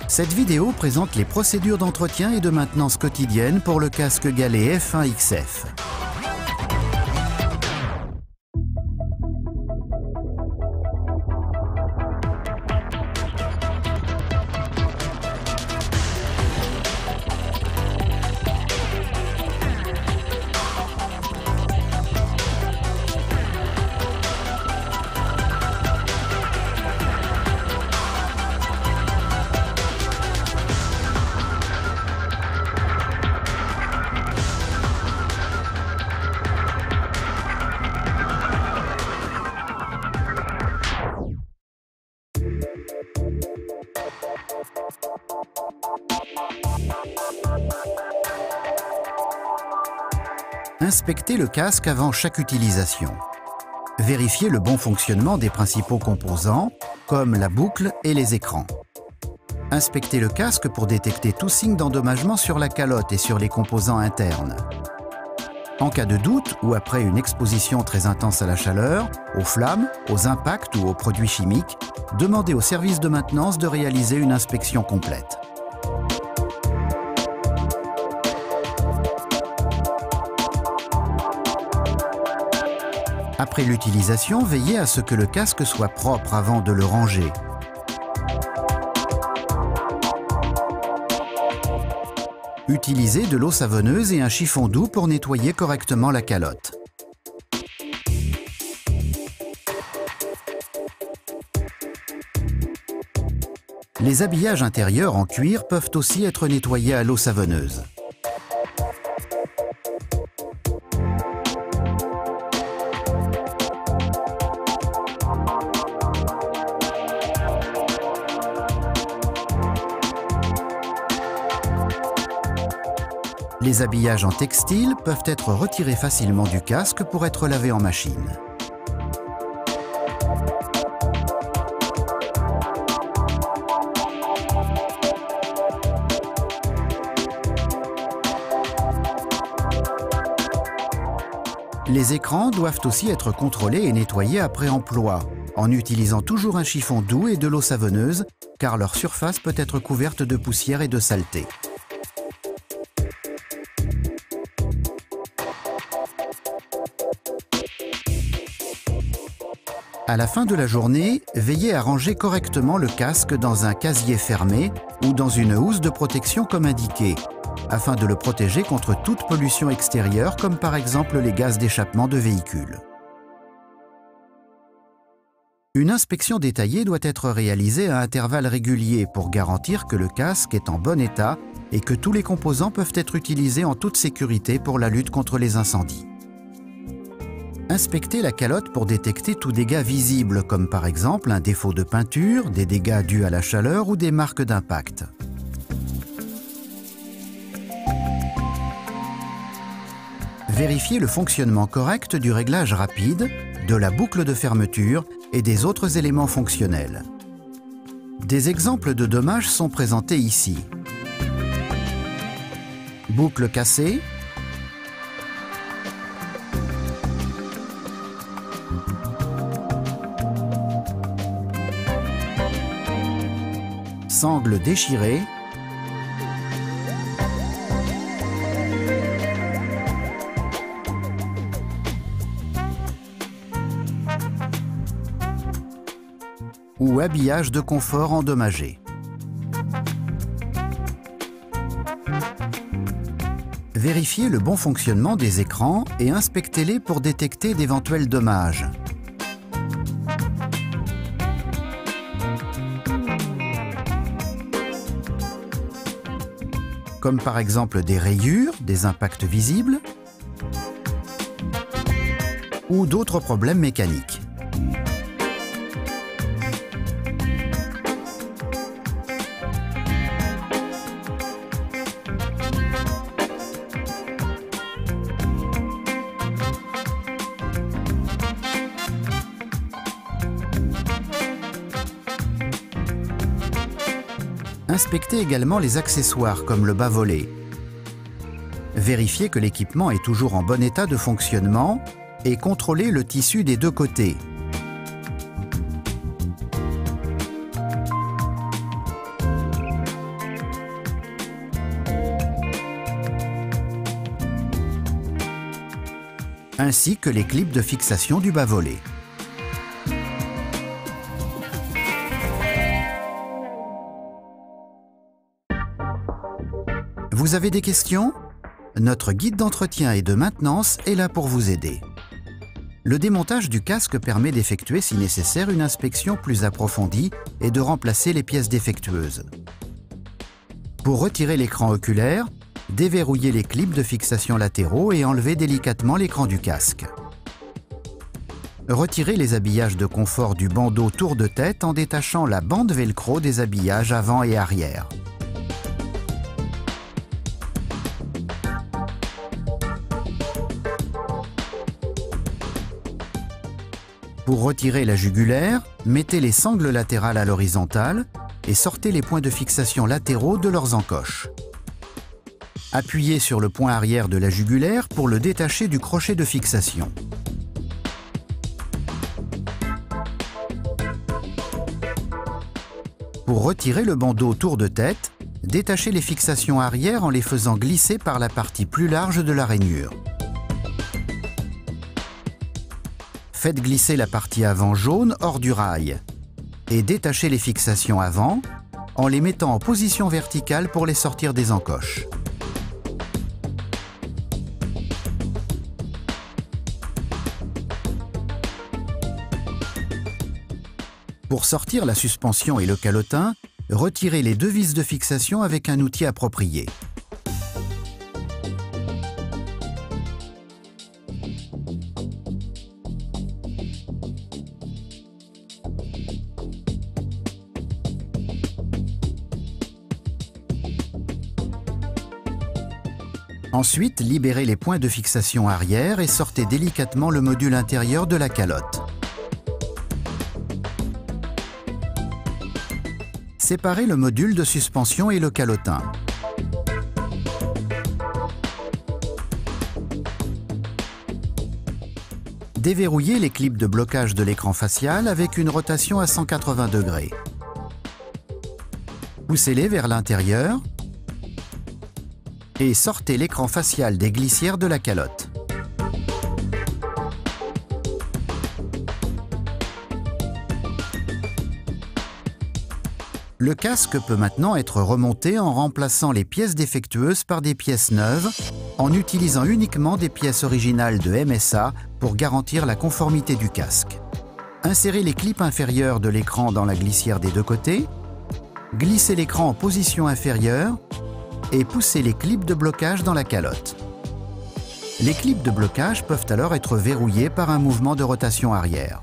Cette vidéo présente les procédures d'entretien et de maintenance quotidienne pour le casque Gallet F1 XF. Inspectez le casque avant chaque utilisation. Vérifiez le bon fonctionnement des principaux composants, comme la boucle et les écrans. Inspectez le casque pour détecter tout signe d'endommagement sur la calotte et sur les composants internes. En cas de doute ou après une exposition très intense à la chaleur, aux flammes, aux impacts ou aux produits chimiques, demandez au service de maintenance de réaliser une inspection complète. Après l'utilisation, veillez à ce que le casque soit propre avant de le ranger. Utilisez de l'eau savonneuse et un chiffon doux pour nettoyer correctement la calotte. Les habillages intérieurs en cuir peuvent aussi être nettoyés à l'eau savonneuse. Les habillages en textile peuvent être retirés facilement du casque pour être lavés en machine. Les écrans doivent aussi être contrôlés et nettoyés après emploi, en utilisant toujours un chiffon doux et de l'eau savonneuse, car leur surface peut être couverte de poussière et de saleté. À la fin de la journée, veillez à ranger correctement le casque dans un casier fermé ou dans une housse de protection comme indiqué, afin de le protéger contre toute pollution extérieure comme par exemple les gaz d'échappement de véhicules. Une inspection détaillée doit être réalisée à intervalles réguliers pour garantir que le casque est en bon état et que tous les composants peuvent être utilisés en toute sécurité pour la lutte contre les incendies. Inspectez la calotte pour détecter tout dégât visible, comme par exemple un défaut de peinture, des dégâts dus à la chaleur ou des marques d'impact. Vérifiez le fonctionnement correct du réglage rapide, de la boucle de fermeture et des autres éléments fonctionnels. Des exemples de dommages sont présentés ici. Boucle cassée, sangle déchirée, ou habillage de confort endommagé. Vérifiez le bon fonctionnement des écrans et inspectez-les pour détecter d'éventuels dommages. Comme par exemple des rayures, des impacts visibles ou d'autres problèmes mécaniques. Inspectez également les accessoires comme le bas-volet. Vérifiez que l'équipement est toujours en bon état de fonctionnement et contrôlez le tissu des deux côtés. ainsi que les clips de fixation du bas-volet. Vous avez des questions? Notre guide d'entretien et de maintenance est là pour vous aider. Le démontage du casque permet d'effectuer, si nécessaire, une inspection plus approfondie et de remplacer les pièces défectueuses. Pour retirer l'écran oculaire, déverrouillez les clips de fixation latéraux et enlevez délicatement l'écran du casque. Retirez les habillages de confort du bandeau tour de tête en détachant la bande velcro des habillages avant et arrière. Pour retirer la jugulaire, mettez les sangles latérales à l'horizontale et sortez les points de fixation latéraux de leurs encoches. Appuyez sur le point arrière de la jugulaire pour le détacher du crochet de fixation. Pour retirer le bandeau tour de tête, détachez les fixations arrière en les faisant glisser par la partie plus large de la rainure. Faites glisser la partie avant jaune hors du rail et détachez les fixations avant en les mettant en position verticale pour les sortir des encoches. Pour sortir la suspension et le calotin, retirez les deux vis de fixation avec un outil approprié. Ensuite, libérez les points de fixation arrière et sortez délicatement le module intérieur de la calotte. Séparez le module de suspension et le calotin. Déverrouillez les clips de blocage de l'écran facial avec une rotation à 180 degrés. Poussez-les vers l'intérieur et sortez l'écran facial des glissières de la calotte. Le casque peut maintenant être remonté en remplaçant les pièces défectueuses par des pièces neuves, en utilisant uniquement des pièces originales de MSA pour garantir la conformité du casque. Insérez les clips inférieurs de l'écran dans la glissière des deux côtés, glissez l'écran en position inférieure et poussez les clips de blocage dans la calotte. Les clips de blocage peuvent alors être verrouillés par un mouvement de rotation arrière.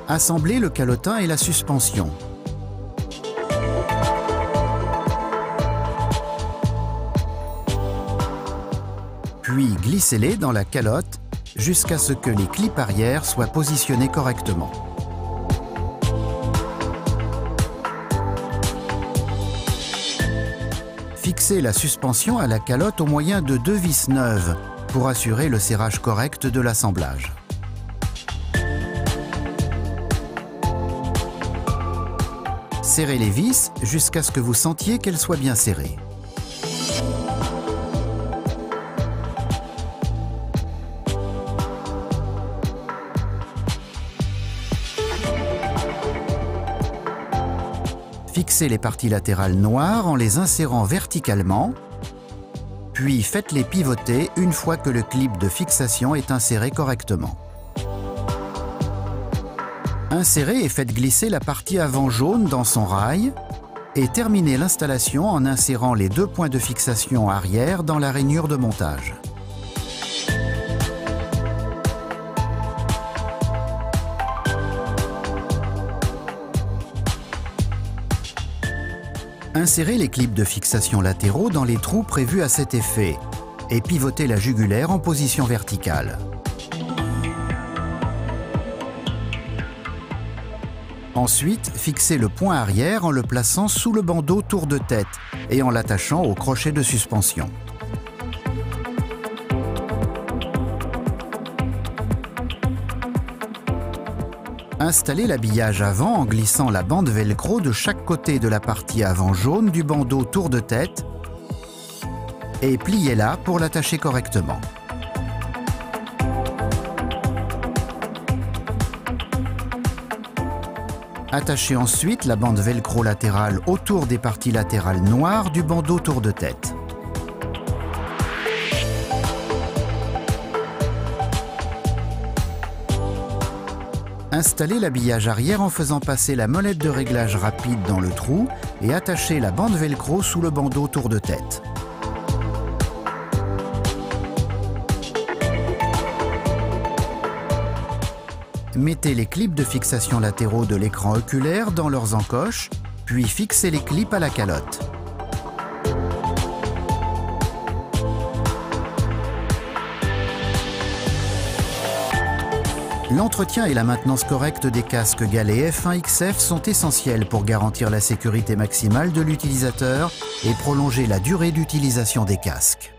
Assemblez le calotin et la suspension. Puis glissez-les dans la calotte jusqu'à ce que les clips arrière soient positionnés correctement. Fixez la suspension à la calotte au moyen de deux vis neuves pour assurer le serrage correct de l'assemblage. Serrez les vis jusqu'à ce que vous sentiez qu'elles soient bien serrées. Fixez les parties latérales noires en les insérant verticalement, puis faites-les pivoter une fois que le clip de fixation est inséré correctement. Insérez et faites glisser la partie avant jaune dans son rail et terminez l'installation en insérant les deux points de fixation arrière dans la rainure de montage. Insérez les clips de fixation latéraux dans les trous prévus à cet effet et pivotez la jugulaire en position verticale. Ensuite, fixez le point arrière en le plaçant sous le bandeau tour de tête et en l'attachant au crochet de suspension. Installez l'habillage avant en glissant la bande velcro de chaque côté de la partie avant jaune du bandeau tour de tête et pliez-la pour l'attacher correctement. Attachez ensuite la bande velcro latérale autour des parties latérales noires du bandeau tour de tête. Installez l'habillage arrière en faisant passer la molette de réglage rapide dans le trou et attachez la bande velcro sous le bandeau tour de tête. Mettez les clips de fixation latéraux de l'écran oculaire dans leurs encoches, puis fixez les clips à la calotte. L'entretien et la maintenance correcte des casques Gallet F1XF sont essentiels pour garantir la sécurité maximale de l'utilisateur et prolonger la durée d'utilisation des casques.